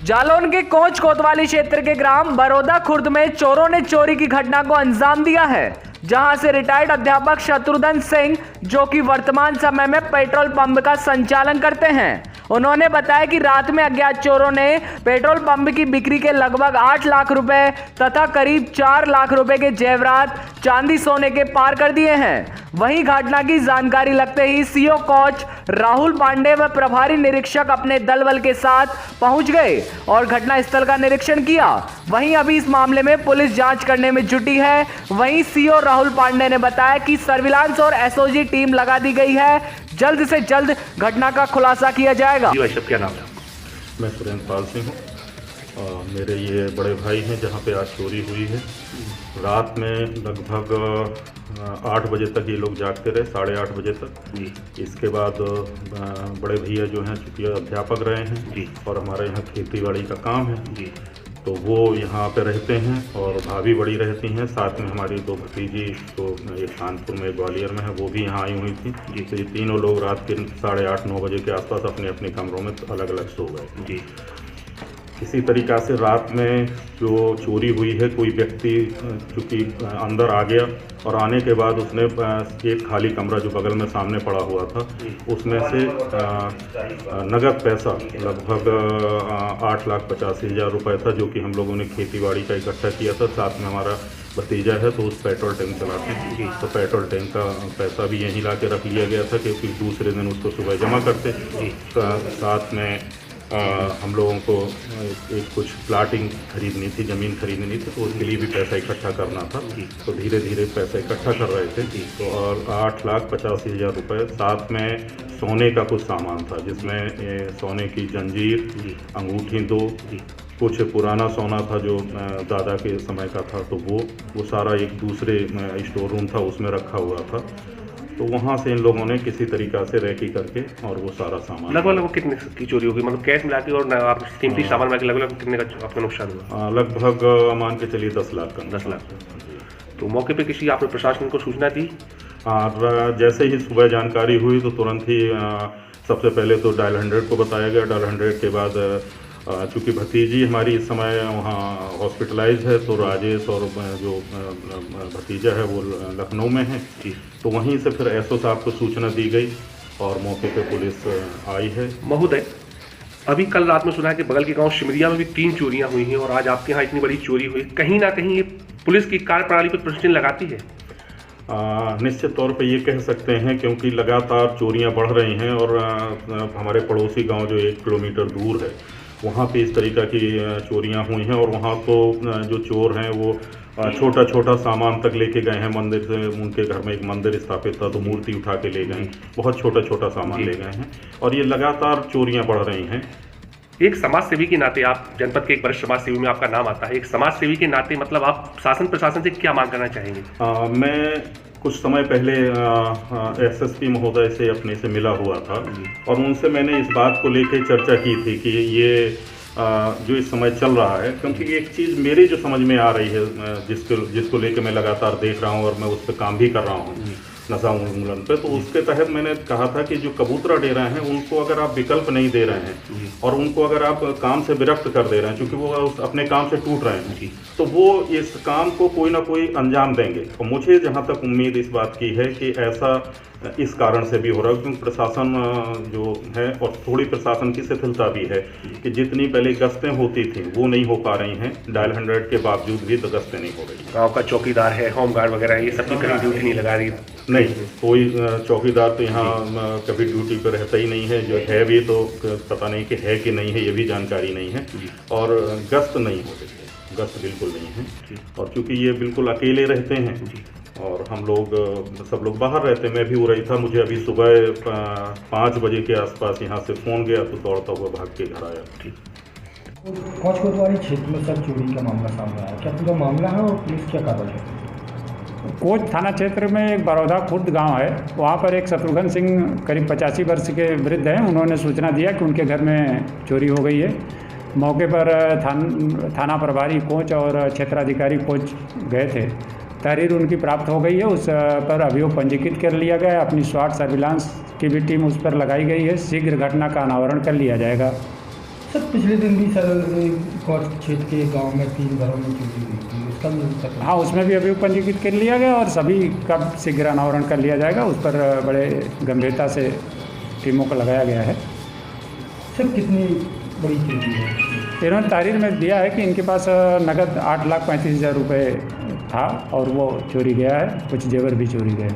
जालौन के कोच कोतवाली क्षेत्र के ग्राम बरोदा खुर्द में चोरों ने चोरी की घटना को अंजाम दिया है, जहां से रिटायर्ड अध्यापक शत्रुघ्न सिंह, जो कि वर्तमान समय में पेट्रोल पंप का संचालन करते हैं, उन्होंने बताया कि रात में अज्ञात चोरों ने पेट्रोल पंप की बिक्री के लगभग 8 लाख रुपए तथा करीब 4 लाख रुपए के जेवरात, चांदी, सोने के पार कर दिए हैं। वहीं घटना की जानकारी लगते ही सीओ कोच राहुल पांडे व प्रभारी निरीक्षक अपने दल बल के साथ पहुंच गए और घटनास्थल का निरीक्षण किया। वहीं अभी इस मामले में पुलिस जांच करने में जुटी है। वहीं सीओ राहुल पांडे ने बताया कि सर्विलांस और एसओजी टीम लगा दी गई है, जल्द से जल्द घटना का खुलासा किया जाएगा। क्या नाम है? मैं सुरेंद्र पाल सिंह हूँ। मेरे ये बड़े भाई हैं जहाँ पे आज चोरी हुई है। रात में लगभग 8 बजे तक ये लोग जागते रहे, 8:30 बजे तक। इसके बाद बड़े भैया जो हैं, चूँकि अध्यापक रहे हैं और हमारे यहाँ खेती बाड़ी का काम है, तो वो यहाँ पे रहते हैं और भाभी बड़ी रहती हैं। साथ में हमारी 2 भतीजी, तो एक कानपुर में, ग्वालियर में है, वो भी यहाँ आई हुई थी। तो ये तीनों लोग रात के 8:30-9 बजे के आसपास अपने अपने कमरों में अलग अलग सो गए। इसी तरीक़ा से रात में जो चोरी हुई है, कोई व्यक्ति चूँकि अंदर आ गया और आने के बाद उसने एक खाली कमरा जो बगल में सामने पड़ा हुआ था, उसमें से नगद पैसा लगभग 8,85,000 रुपये था, जो कि हम लोगों ने खेतीबाड़ी का इकट्ठा किया था। साथ में हमारा भतीजा है तो उस पेट्रोल टैंक चलाते हैं, तो पेट्रोल टैंक का पैसा भी यहीं ला के रख लिया गया था, क्योंकि दूसरे दिन उसको सुबह जमा करते। साथ में हम लोगों को एक कुछ प्लाटिंग खरीदनी थी, ज़मीन खरीदनी थी, तो उसके लिए भी पैसा इकट्ठा करना था। तो धीरे धीरे पैसा इकट्ठा कर रहे थे। तो और 8,85,000 रुपये, साथ में सोने का कुछ सामान था, जिसमें सोने की जंजीर, अंगूठी 2, कुछ पुराना सोना था जो दादा के समय का था, तो वो सारा एक दूसरे स्टोर रूम था, उसमें रखा हुआ था। तो वहाँ से इन लोगों ने किसी तरीक़ा से रैकी करके और वो सारा सामान, लगभग कितने की चोरी होगी, मतलब कैश मिला के और आप कीमती सामान मिला के लगभग कितने का आपका नुकसान हुआ? लगभग मान के चलिए 10 लाख का। 10 लाख। तो मौके पे किसी आपने प्रशासन को सूचना दी? और जैसे ही सुबह जानकारी हुई तो तुरंत ही सबसे पहले तो डायल 100 को बताया गया। डायल 100 के बाद चूँकि भतीजी हमारी इस समय वहाँ हॉस्पिटलाइज है, तो राजेश और जो भतीजा है वो लखनऊ में है, तो वहीं से फिर एसओ साहब को सूचना दी गई और मौके पे पुलिस आई है। महोदय, अभी कल रात में सुना है कि बगल के गांव सिमरिया में भी 3 चोरियां हुई हैं और आज आपके यहाँ इतनी बड़ी चोरी हुई, कहीं ना कहीं ये पुलिस की कार्यप्रणाली पर प्रश्न लगाती है? निश्चित तौर पे ये कह सकते हैं, क्योंकि लगातार चोरियां बढ़ रही हैं और हमारे पड़ोसी गांव जो 1 किलोमीटर दूर है, वहाँ पे इस तरीक़ा की चोरियां हुई हैं। और वहाँ तो जो चोर हैं वो छोटा छोटा सामान तक लेके गए हैं। मंदिर से, उनके घर में एक मंदिर स्थापित था, तो मूर्ति उठा के ले गए, बहुत छोटा छोटा सामान ले गए हैं और ये लगातार चोरियां बढ़ रही हैं। एक समाज सेवी के नाते, आप जनपद के एक वरिष्ठ समाज सेवी में आपका नाम आता है, एक समाज सेवी के नाते मतलब आप शासन प्रशासन से क्या मांग करना चाहेंगे? मैं कुछ समय पहले एसएसपी महोदय से अपने से मिला हुआ था और उनसे मैंने इस बात को लेकर चर्चा की थी कि ये जो इस समय चल रहा है, क्योंकि एक चीज़ मेरी जो समझ में आ रही है, जिसको लेकर मैं लगातार देख रहा हूँ और मैं उस पर काम भी कर रहा हूँ नशा उन्मूलन पे, तो उसके तहत मैंने कहा था कि जो कबूतरा डेरा हैं उनको अगर आप विकल्प नहीं दे रहे हैं और उनको अगर आप काम से विरक्त कर दे रहे हैं, क्योंकि वो अपने काम से टूट रहे हैं, तो वो इस काम को कोई ना कोई अंजाम देंगे। और मुझे जहाँ तक उम्मीद इस बात की है कि ऐसा इस कारण से भी हो रहा है, क्योंकि प्रशासन जो है, और थोड़ी प्रशासन की शिथिलता भी है कि जितनी पहले गश्तें होती थी वो नहीं हो पा रही हैं। डायल 100 के बावजूद भी तो गश्तें नहीं हो रही। गांव का चौकीदार है, होमगार्ड वगैरह, ये सबकी कहीं ड्यूटी नहीं लगा रही? नहीं, कोई चौकीदार तो यहाँ कभी ड्यूटी पर रहता ही नहीं है। जो है भी तो पता नहीं कि है कि नहीं है, ये भी जानकारी नहीं है। और गश्त नहीं हो रही है, गश्त बिल्कुल नहीं है। और चूँकि ये बिल्कुल अकेले रहते हैं और हम लोग सब लोग बाहर रहते हैं, मैं भी हो रही था। मुझे अभी सुबह 5 बजे के आसपास यहाँ से फ़ोन गया, तो दौड़ता हुआ भाग के घर आया। कोच कोतवाली क्षेत्र में सर चोरी का मामला सामने आया, क्या पूरा मामला है और पुलिस क्या कार्रवाई है? कोच थाना क्षेत्र में एक बरोदा खुर्द गांव है, वहाँ पर एक शत्रुघ्न सिंह करीब 85 वर्ष के वृद्ध हैं। उन्होंने सूचना दिया कि उनके घर में चोरी हो गई है। मौके पर थाना प्रभारी कोच और क्षेत्राधिकारी कोच गए थे। तहरीर उनकी प्राप्त हो गई है, उस पर अभियोग पंजीकृत कर लिया गया है। अपनी स्वाट सर्विलांस की भी टीम उस पर लगाई गई है। शीघ्र घटना का अनावरण कर लिया जाएगा। सर पिछले दिन भी सर कोच क्षेत्र के गांव में 3 घरों में चोरी हुई थी, उसका भी सर हाँ, उसमें भी अभियोग पंजीकृत कर लिया गया और सभी का शीघ्र अनावरण कर लिया जाएगा। उस पर बड़े गंभीरता से टीमों को लगाया गया है। सर कितनी बड़ी चोरी है? इन्होंने तहरीर में दिया है कि इनके पास नकद 8,35,000 रुपये था और वो चोरी गया है, कुछ जेवर भी चोरी गए।